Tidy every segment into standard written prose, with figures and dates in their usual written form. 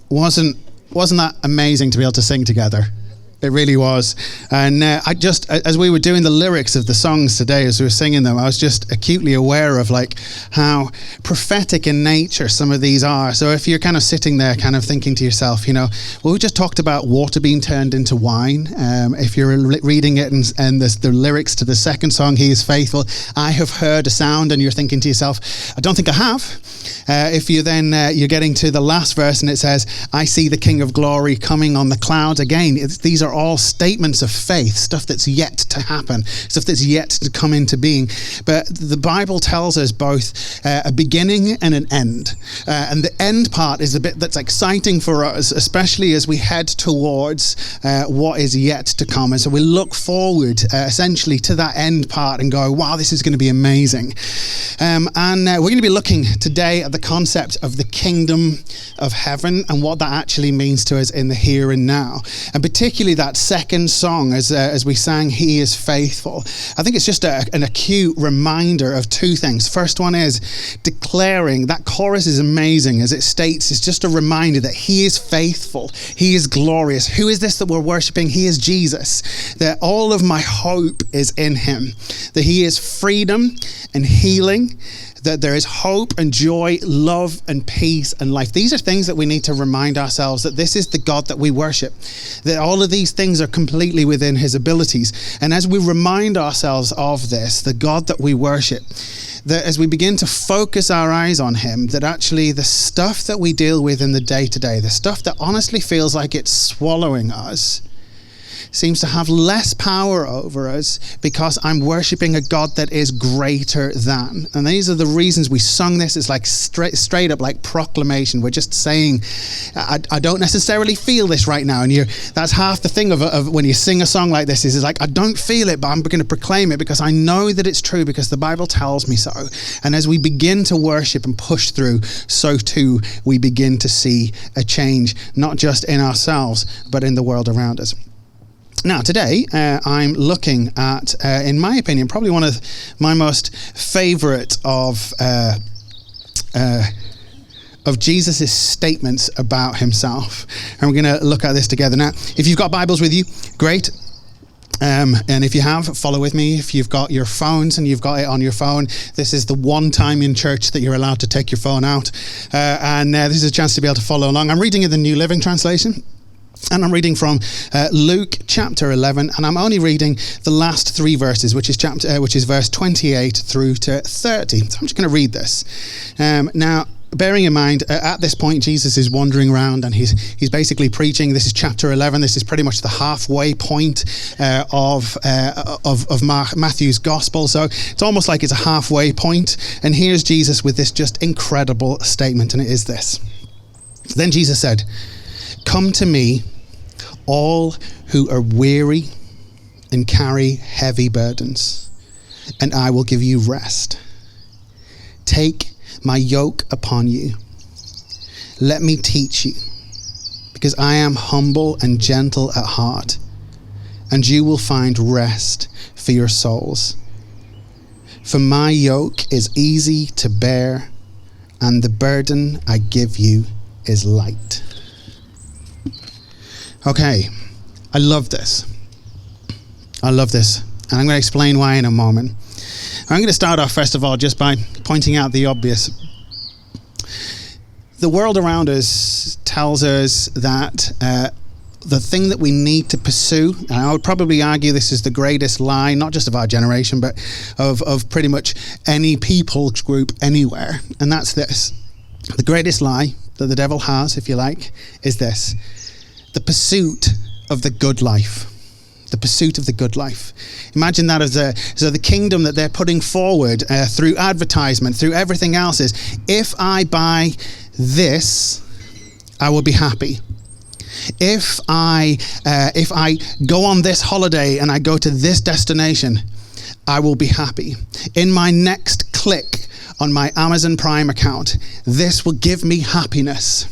wasn't that amazing to be able to sing together? It really was. And as we were doing the lyrics of the songs today, as we were singing them, I was just acutely aware of like how prophetic in nature some of these are. So if you're kind of sitting there kind of thinking to yourself, well, we just talked about water being turned into wine. If you're reading it and the lyrics to the second song, He is faithful, I have heard a sound, and you're thinking to yourself, I don't think I have. If you then, you're getting to the last verse and it says, I see the King of Glory coming on the clouds. Again, these are all statements of faith, stuff that's yet to happen, stuff that's yet to come into being. But the Bible tells us both a beginning and an end. And the end part is the bit that's exciting for us, especially as we head towards what is yet to come. And so we look forward essentially to that end part and go, wow, this is going to be amazing. And we're going to be looking today at the concept of the kingdom of heaven and what that actually means to us in the here and now. And particularly that second song, as we sang, He is faithful. I think it's just an acute reminder of two things. First one is declaring, that chorus is amazing as it states, it's just a reminder that He is faithful. He is glorious. Who is this that we're worshiping? He is Jesus. That all of my hope is in Him. That He is freedom and healing. That there is hope and joy, love and peace and life. These are things that we need to remind ourselves that this is the God that we worship. That all of these things are completely within His abilities. And as we remind ourselves of this, the God that we worship, that as we begin to focus our eyes on Him, that actually the stuff that we deal with in the day-to-day, the stuff that honestly feels like it's swallowing us, seems to have less power over us because I'm worshiping a God that is greater than. And these are the reasons we sung this. It's like straight up like proclamation. We're just saying, I don't necessarily feel this right now. And that's half the thing of when you sing a song like this is like, I don't feel it, but I'm going to proclaim it because I know that it's true because the Bible tells me so. And as we begin to worship and push through, so too we begin to see a change, not just in ourselves, but in the world around us. Now, today, I'm looking at, in my opinion, probably one of my most favorite of Jesus' statements about Himself. And we're going to look at this together. Now, if you've got Bibles with you, great. And if you have, follow with me. If you've got your phones and you've got it on your phone, this is the one time in church that you're allowed to take your phone out. And this is a chance to be able to follow along. I'm reading in the New Living Translation. And I'm reading from Luke chapter 11, and I'm only reading the last three verses, which is verse 28 through to 30. So I'm just going to read this. Now, bearing in mind, at this point, Jesus is wandering around and he's basically preaching. This is chapter 11. This is pretty much the halfway point of Matthew's gospel. So it's almost like it's a halfway point. And here's Jesus with this just incredible statement, and it is this. Then Jesus said, "Come to me, all who are weary and carry heavy burdens, and I will give you rest. Take my yoke upon you. Let me teach you, because I am humble and gentle at heart, and you will find rest for your souls. For my yoke is easy to bear, and the burden I give you is light." Okay, I love this. And I'm going to explain why in a moment. I'm going to start off, first of all, just by pointing out the obvious. The world around us tells us that the thing that we need to pursue, and I would probably argue this is the greatest lie, not just of our generation, but of pretty much any people group anywhere, and that's this. The greatest lie that the devil has, if you like, is this. The pursuit of the good life. The pursuit of the good life. Imagine that as the kingdom that they're putting forward through advertisement, through everything else is, if I buy this, I will be happy. If I go on this holiday and I go to this destination, I will be happy. In my next click on my Amazon Prime account, this will give me happiness.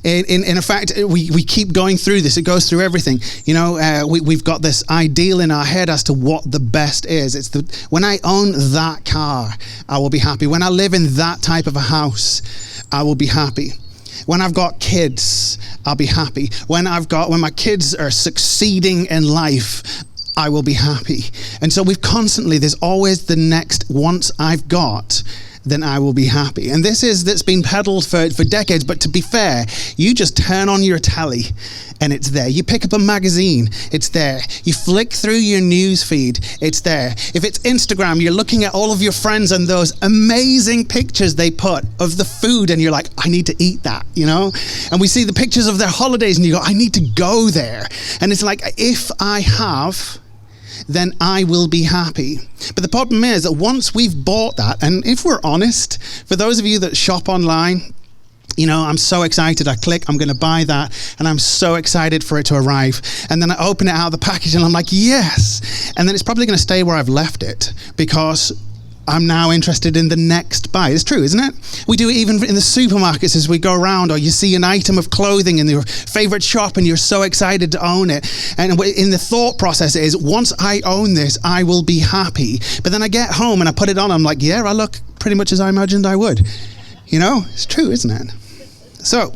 In fact, we keep going through this. It goes through everything. We've got this ideal in our head as to what the best is. It's when I own that car, I will be happy. When I live in that type of a house, I will be happy. When I've got kids, I'll be happy. When my kids are succeeding in life, I will be happy. And so there's always the next, once I've got, then I will be happy. And that's been peddled for decades. But to be fair, you just turn on your telly and it's there. You pick up a magazine, it's there. You flick through your news feed, it's there. If it's Instagram, you're looking at all of your friends and those amazing pictures they put of the food, and you're like, I need to eat that, you know? And we see the pictures of their holidays and you go, I need to go there. And it's like, if I have, then I will be happy. But the problem is that once we've bought that, and if we're honest, for those of you that shop online, you know, I'm so excited. I click, I'm going to buy that, and I'm so excited for it to arrive. And then I open it out of the package and I'm like, yes. And then it's probably going to stay where I've left it because I'm now interested in the next buy. It's true, isn't it? We do it even in the supermarkets as we go around, or you see an item of clothing in your favorite shop and you're so excited to own it. And in the thought process is, once I own this, I will be happy. But then I get home and I put it on, I'm like, yeah, I look pretty much as I imagined I would. You know, it's true, isn't it? So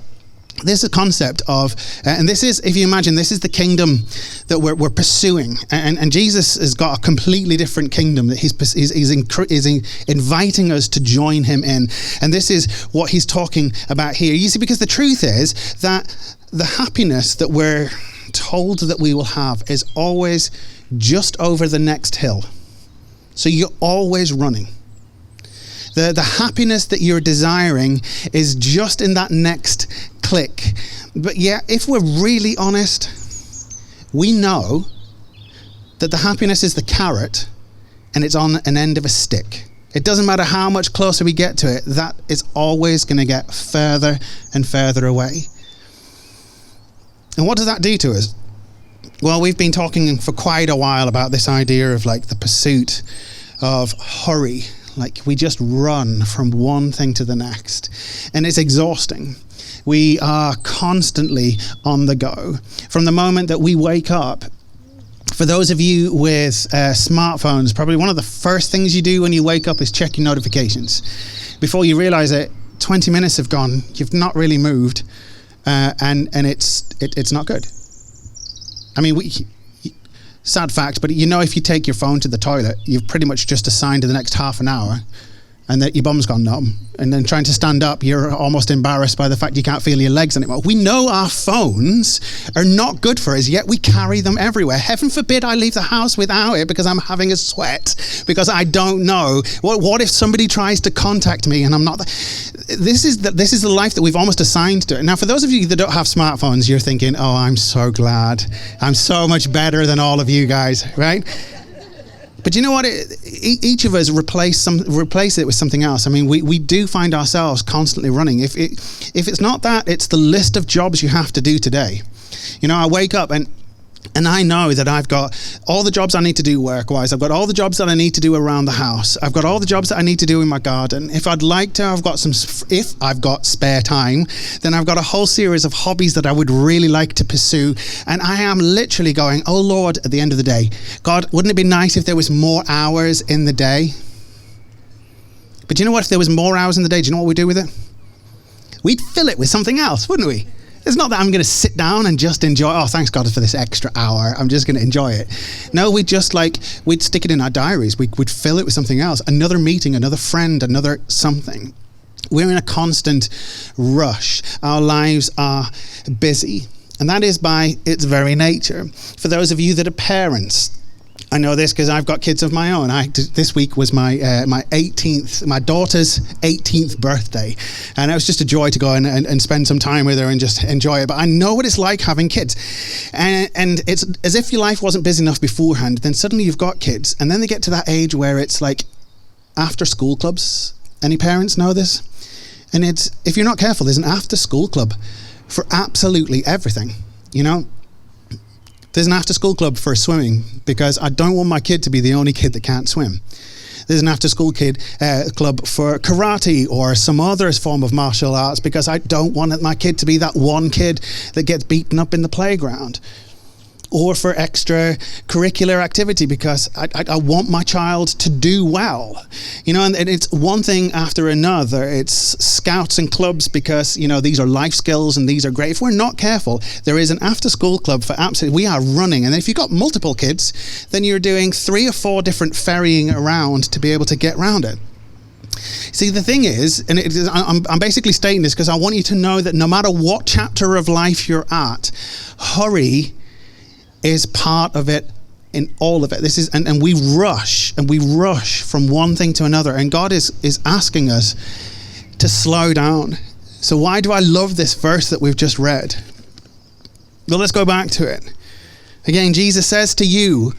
this is a concept of, and this is, if you imagine, this is the kingdom that we're pursuing, and Jesus has got a completely different kingdom that he's inviting us to join him in, and this is what he's talking about here. You see, because the truth is that the happiness that we're told that we will have is always just over the next hill. So you're always running. The happiness that you're desiring is just in that next click. But yeah, if we're really honest, we know that the happiness is the carrot and it's on an end of a stick. It doesn't matter how much closer we get to it, that is always going to get further and further away. And what does that do to us? Well, we've been talking for quite a while about this idea of like the pursuit of hurry. Like we just run from one thing to the next, and it's exhausting. We are constantly on the go. From the moment that we wake up, for those of you with smartphones, probably one of the first things you do when you wake up is check your notifications. Before you realize it, 20 minutes have gone, you've not really moved, and it's not good. I mean, sad fact, but you know, if you take your phone to the toilet, you've pretty much just assigned to the next half an hour, and that your bum's gone numb, and then trying to stand up, you're almost embarrassed by the fact you can't feel your legs anymore. We know our phones are not good for us, yet we carry them everywhere. Heaven forbid I leave the house without it because I'm having a sweat, because I don't know. What if somebody tries to contact me and I'm not? This is the life that we've almost assigned to it. Now, for those of you that don't have smartphones, you're thinking, oh, I'm so glad. I'm so much better than all of you guys, right? But you know what? Each of us replace it with something else. I mean, we do find ourselves constantly running. If it's not that, it's the list of jobs you have to do today. You know, I wake up and I know that I've got all the jobs I need to do work-wise. I've got all the jobs that I need to do around the house. I've got all the jobs that I need to do in my garden. If I'd like to, if I've got spare time, then I've got a whole series of hobbies that I would really like to pursue. And I am literally going, oh Lord, at the end of the day, God, wouldn't it be nice if there was more hours in the day? But you know what? If there was more hours in the day, do you know what we'd do with it? We'd fill it with something else, wouldn't we? It's not that I'm going to sit down and just enjoy, oh, thanks God for this extra hour, I'm just going to enjoy it. No, we'd stick it in our diaries. We'd fill it with something else. Another meeting, another friend, another something. We're in a constant rush. Our lives are busy. And that is by its very nature. For those of you that are parents, I know this because I've got kids of my own. This week was my daughter's 18th birthday, and it was just a joy to go and spend some time with her and just enjoy it. But I know what it's like having kids, and it's as if your life wasn't busy enough beforehand. Then suddenly you've got kids, and then they get to that age where it's like after school clubs. Any parents know this? And it's, if you're not careful, there's an after school club for absolutely everything, you know. There's an after-school club for swimming because I don't want my kid to be the only kid that can't swim. There's an after-school club for karate or some other form of martial arts because I don't want my kid to be that one kid that gets beaten up in the playground. or for extracurricular activity because I want my child to do well. And it's one thing after another. It's scouts and clubs because, these are life skills and these are great. If we're not careful, there is an after-school club for absolutely, we are running. And then if you've got multiple kids, then you're doing 3 or 4 different ferrying around to be able to get around it. See, the thing is, and I'm basically stating this because I want you to know that no matter what chapter of life you're at, hurry is part of it in all of it. This is, and we rush from one thing to another. And God is asking us to slow down. So why do I love this verse that we've just read? Well, let's go back to it. Again, Jesus says to you,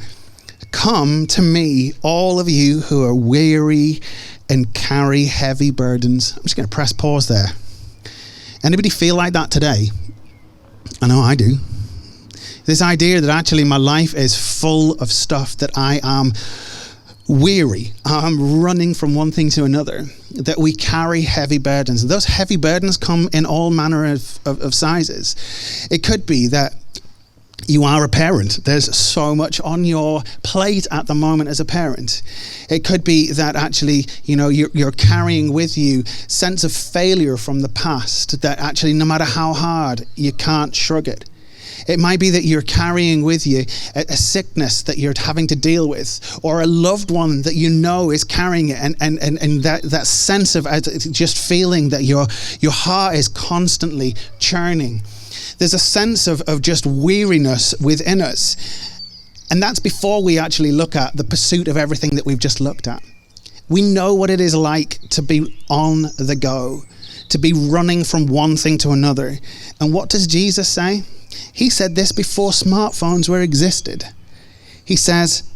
come to me, all of you who are weary and carry heavy burdens. I'm just going to press pause there. Anybody feel like that today? I know I do. This idea that actually my life is full of stuff that I am weary. I'm running from one thing to another. That we carry heavy burdens. And those heavy burdens come in all manner of sizes. It could be that you are a parent. There's so much on your plate at the moment as a parent. It could be that actually, you're carrying with you sense of failure from the past that actually no matter how hard, you can't shrug it. It might be that you're carrying with you a sickness that you're having to deal with, or a loved one that is carrying it, and that sense of just feeling that your heart is constantly churning. There's a sense of just weariness within us. And that's before we actually look at the pursuit of everything that we've just looked at. We know what it is like to be on the go, to be running from one thing to another. And what does Jesus say? He said this before smartphones were existed. He says,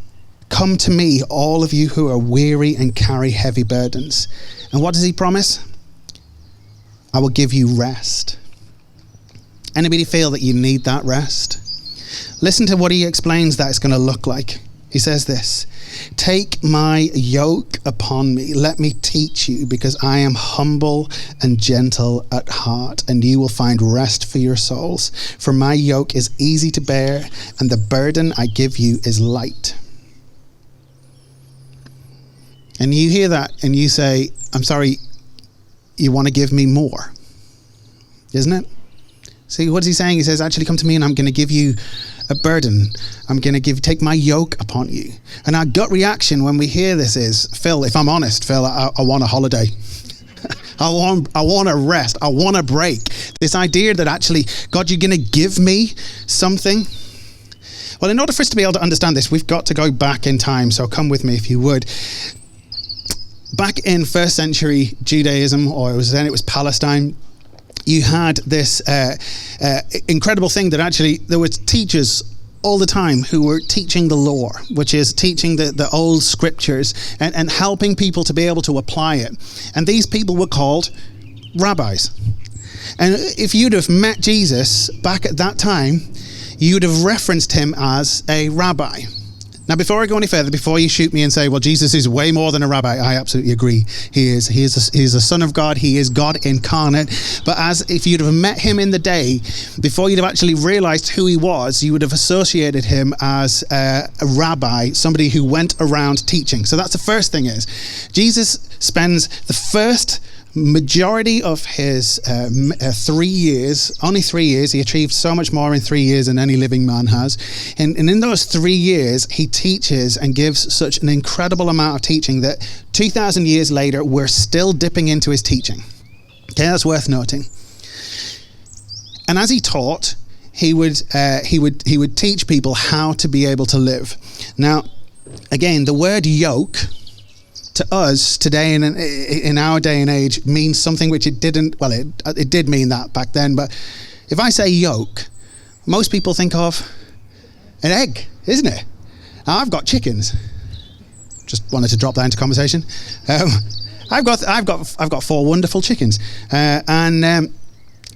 come to me, all of you who are weary and carry heavy burdens. And what does he promise? I will give you rest. Anybody feel that you need that rest? Listen to what he explains that it's going to look like. He says this, take my yoke upon me. Let me teach you, because I am humble and gentle at heart, and you will find rest for your souls. For my yoke is easy to bear, and the burden I give you is light. And you hear that and you say, I'm sorry, you want to give me more, isn't it? See, what is he saying? He says, actually come to me and I'm going to give you a burden. I'm going to take my yoke upon you. And our gut reaction when we hear this is, Phil, if I'm honest, Phil, I want a holiday. I want a rest. I want a break. This idea that actually, God, you're going to give me something. Well, in order for us to be able to understand this, we've got to go back in time. So come with me if you would. Back in first century Judaism, or it was Palestine, you had this incredible thing that actually there were teachers all the time who were teaching the law, which is teaching the old scriptures and helping people to be able to apply it. And these people were called rabbis. And if you'd have met Jesus back at that time, you'd have referenced him as a rabbi. Now, before I go any further, before you shoot me and say, well, Jesus is way more than a rabbi, I absolutely agree. He is the Son of God. He is God incarnate. But as if you'd have met him in the day, before you'd have actually realized who he was, you would have associated him as a rabbi, somebody who went around teaching. So that's the first thing is, Jesus spends the first majority of his 3 years, only 3 years, he achieved so much more in 3 years than any living man has. And in those 3 years, he teaches and gives such an incredible amount of teaching that 2,000 years later, we're still dipping into his teaching. Okay, that's worth noting. And as he taught, he would teach people how to be able to live. Now, again, the word yoke to us today in our day and age means something which it didn't. Well, it did mean that back then. But if I say yoke, most people think of an egg, isn't it? Now, I've got chickens. Just wanted to drop that into conversation. I've got 4 wonderful chickens, and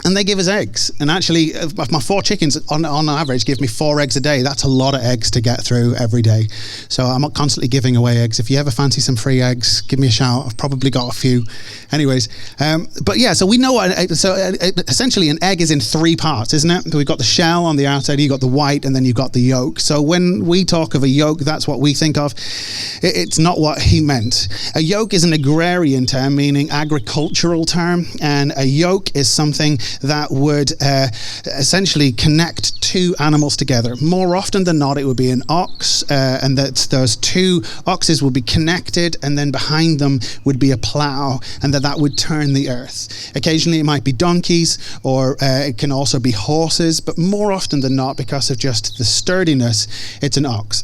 And they give us eggs. And actually, my 4 chickens on average give me 4 eggs a day. That's a lot of eggs to get through every day. So I'm not constantly giving away eggs. If you ever fancy some free eggs, give me a shout. I've probably got a few. Anyways, but yeah, so we know essentially an egg is in 3 parts, isn't it? We've got the shell on the outside, you've got the white, and then you've got the yolk. So when we talk of a yolk, that's what we think of. It's not what he meant. A yolk is an agrarian term, meaning agricultural term. And a yoke is something that would essentially connect 2 animals together. More often than not, it would be an ox, and that those 2 oxes would be connected, and then behind them would be a plow, and that would turn the earth. Occasionally it might be donkeys, or it can also be horses, but more often than not, because of just the sturdiness, it's an ox.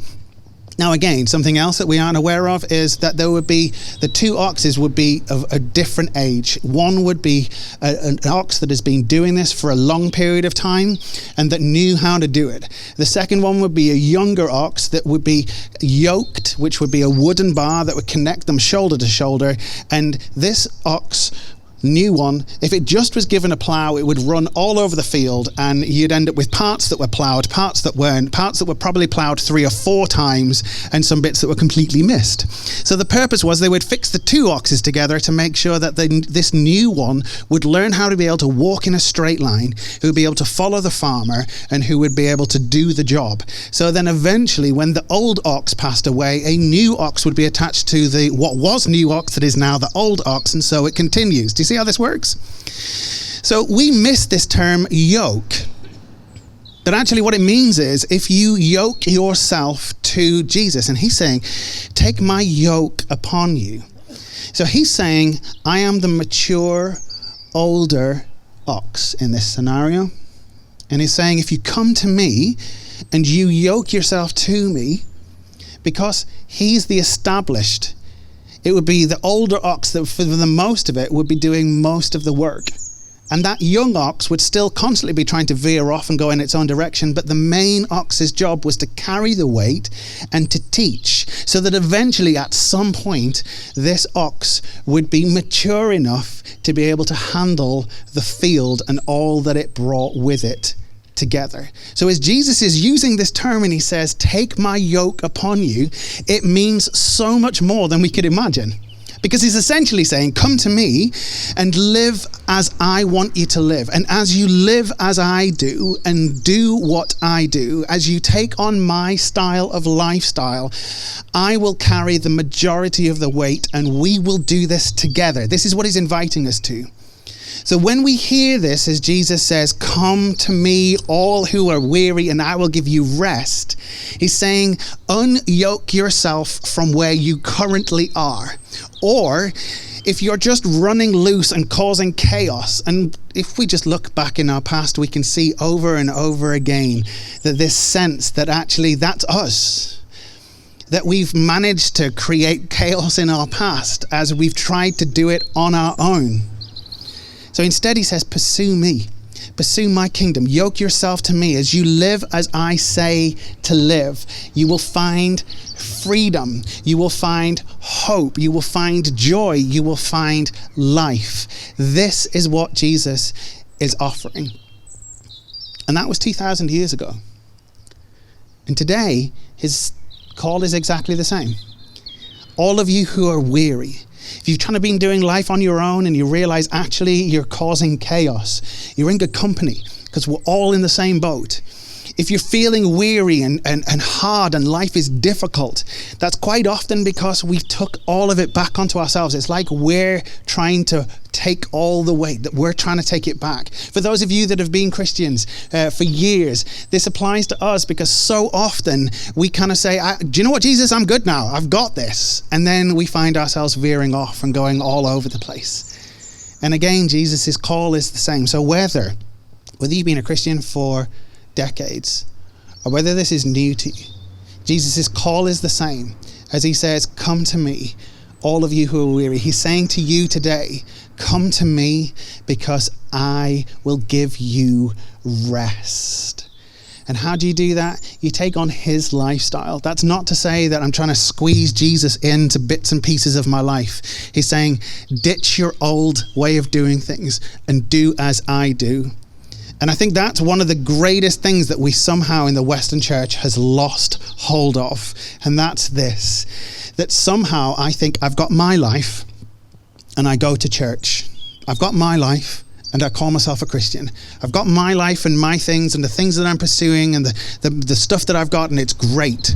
Now again, something else that we aren't aware of is that there would be, the 2 oxes would be of a different age. One would be an ox that has been doing this for a long period of time and that knew how to do it. The second one would be a younger ox that would be yoked, which would be a wooden bar that would connect them shoulder to shoulder. And this ox, new one, if it just was given a plow, it would run all over the field, and you'd end up with parts that were plowed, parts that weren't, parts that were probably plowed 3 or 4 times, and some bits that were completely missed. So the purpose was they would fix the 2 oxes together to make sure that this new one would learn how to be able to walk in a straight line, who would be able to follow the farmer, and who would be able to do the job. So then eventually, when the old ox passed away, a new ox would be attached to the what was new ox that is now the old ox, and so it continues. Do you see how this works? So we miss this term yoke. But actually what it means is if you yoke yourself to Jesus, and he's saying, take my yoke upon you. So he's saying, I am the mature, older ox in this scenario. And he's saying, if you come to me and you yoke yourself to me, because he's the established, it would be the older ox that for the most of it would be doing most of the work. And that young ox would still constantly be trying to veer off and go in its own direction, but the main ox's job was to carry the weight and to teach, so that eventually at some point this ox would be mature enough to be able to handle the field and all that it brought with it together. So as Jesus is using this term and he says, take my yoke upon you, it means so much more than we could imagine. Because he's essentially saying, come to me and live as I want you to live. And as you live as I do and do what I do, as you take on my style of lifestyle, I will carry the majority of the weight and we will do this together. This is what he's inviting us to. So when we hear this, as Jesus says, come to me, all who are weary, and I will give you rest, he's saying, unyoke yourself from where you currently are. Or if you're just running loose and causing chaos, and if we just look back in our past, we can see over and over again that this sense that actually that's us, that we've managed to create chaos in our past as we've tried to do it on our own. So instead he says, pursue me, pursue my kingdom, yoke yourself to me. As you live as I say to live, you will find freedom, you will find hope, you will find joy, you will find life. This is what Jesus is offering. And that was 2,000 years ago. And today, his call is exactly the same. All of you who are weary, if you've kind of been doing life on your own and you realize actually you're causing chaos, you're in good company because we're all in the same boat. If you're feeling weary and hard and life is difficult, that's quite often because we took all of it back onto ourselves. It's like we're trying to take all the weight, that we're trying to take it back. For those of you that have been Christians for years, this applies to us because so often we kind of say, do you know what, Jesus, I'm good now. I've got this. And then we find ourselves veering off and going all over the place. And again, Jesus' call is the same. So whether you've been a Christian for decades, or whether this is new to you, Jesus' call is the same. As he says, come to me, all of you who are weary. He's saying to you today, come to me because I will give you rest. And how do you do that? You take on his lifestyle. That's not to say that I'm trying to squeeze Jesus into bits and pieces of my life. He's saying, ditch your old way of doing things and do as I do. And I think that's one of the greatest things that we somehow in the Western church has lost hold of. And that's this, that somehow I think I've got my life and I go to church. I've got my life and I call myself a Christian. I've got my life and my things and the things that I'm pursuing and the stuff that I've got, and it's great.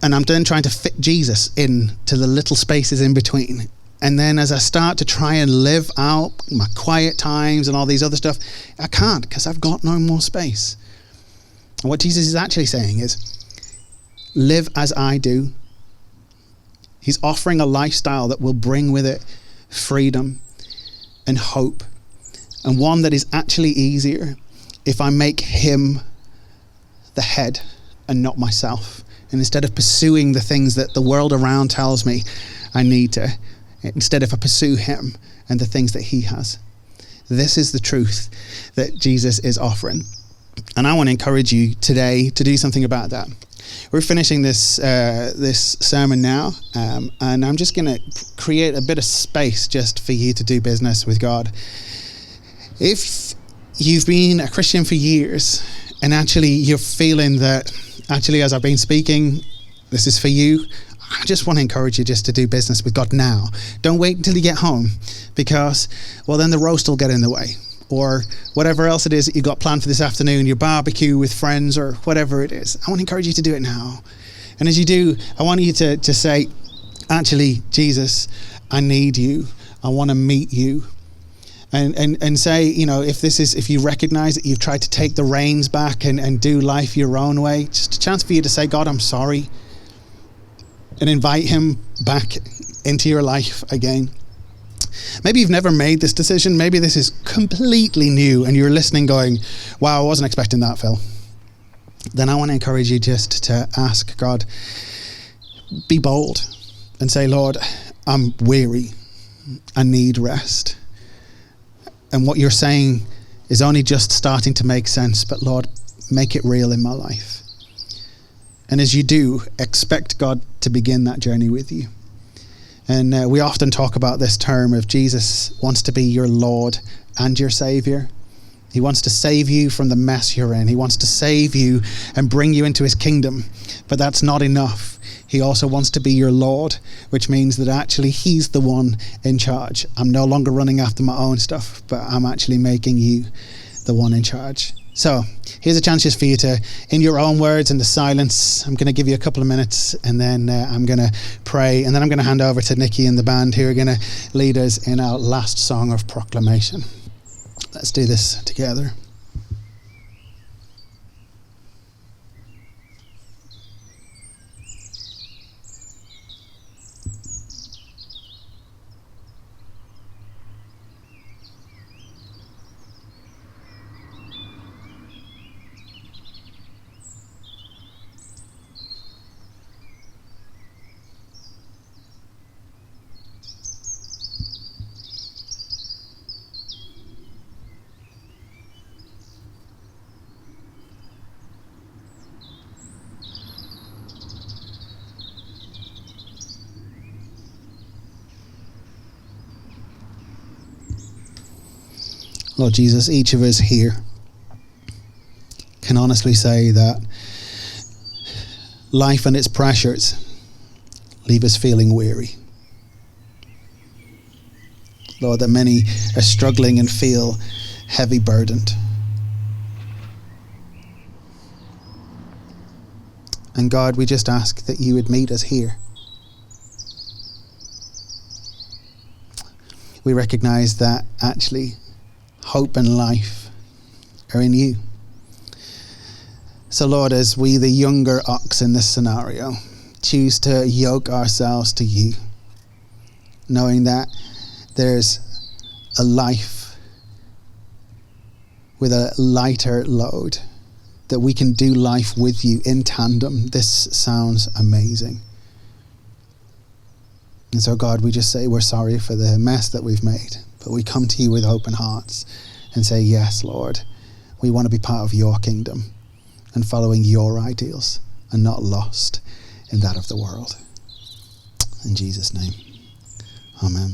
And I'm then trying to fit Jesus into the little spaces in between. And then as I start to try and live out my quiet times and all these other stuff, I can't, because I've got no more space. And what Jesus is actually saying is, live as I do. He's offering a lifestyle that will bring with it freedom and hope, and one that is actually easier if I make him the head and not myself. And instead of pursuing the things that the world around tells me I need to, instead if I pursue him and the things that he has. This is the truth that Jesus is offering. And I want to encourage you today to do something about that. We're finishing this sermon now, and I'm just going to create a bit of space just for you to do business with God. If you've been a Christian for years and actually you're feeling that actually as I've been speaking, this is for you, I just want to encourage you just to do business with God now. Don't wait until you get home, because, well, then the roast will get in the way, or whatever else it is that you got planned for this afternoon, your barbecue with friends or whatever it is. I want to encourage you to do it now. And as you do, I want you to say, actually, Jesus, I need you. I want to meet you. And say, you know, if you recognize that you've tried to take the reins back and do life your own way, just a chance for you to say, God, I'm sorry. And invite him back into your life again. Maybe you've never made this decision. Maybe this is completely new and you're listening going, wow, I wasn't expecting that, Phil. Then I want to encourage you just to ask God, be bold and say, Lord, I'm weary. I need rest. And what you're saying is only just starting to make sense, but Lord, make it real in my life. And as you do, expect God to begin that journey with you. And we often talk about this term of Jesus wants to be your Lord and your Savior. He wants to save you from the mess you're in. He wants to save you and bring you into his kingdom. But that's not enough. He also wants to be your Lord, which means that actually he's the one in charge. I'm no longer running after my own stuff, but I'm actually making you the one in charge. So here's a chance just for you to, in your own words, in the silence, I'm going to give you a couple of minutes, and then I'm going to pray, and then I'm going to hand over to Nikki and the band, who are going to lead us in our last song of proclamation. Let's do this together. Lord Jesus, each of us here can honestly say that life and its pressures leave us feeling weary. Lord, that many are struggling and feel heavy burdened. And God, we just ask that you would meet us here. We recognize that actually hope and life are in you. So Lord, as we, the younger ox in this scenario, choose to yoke ourselves to you, knowing that there's a life with a lighter load, that we can do life with you in tandem. This sounds amazing. And so God, we just say we're sorry for the mess that we've made, but we come to you with open hearts and say, yes, Lord, we want to be part of your kingdom and following your ideals and not lost in that of the world. In Jesus' name, amen.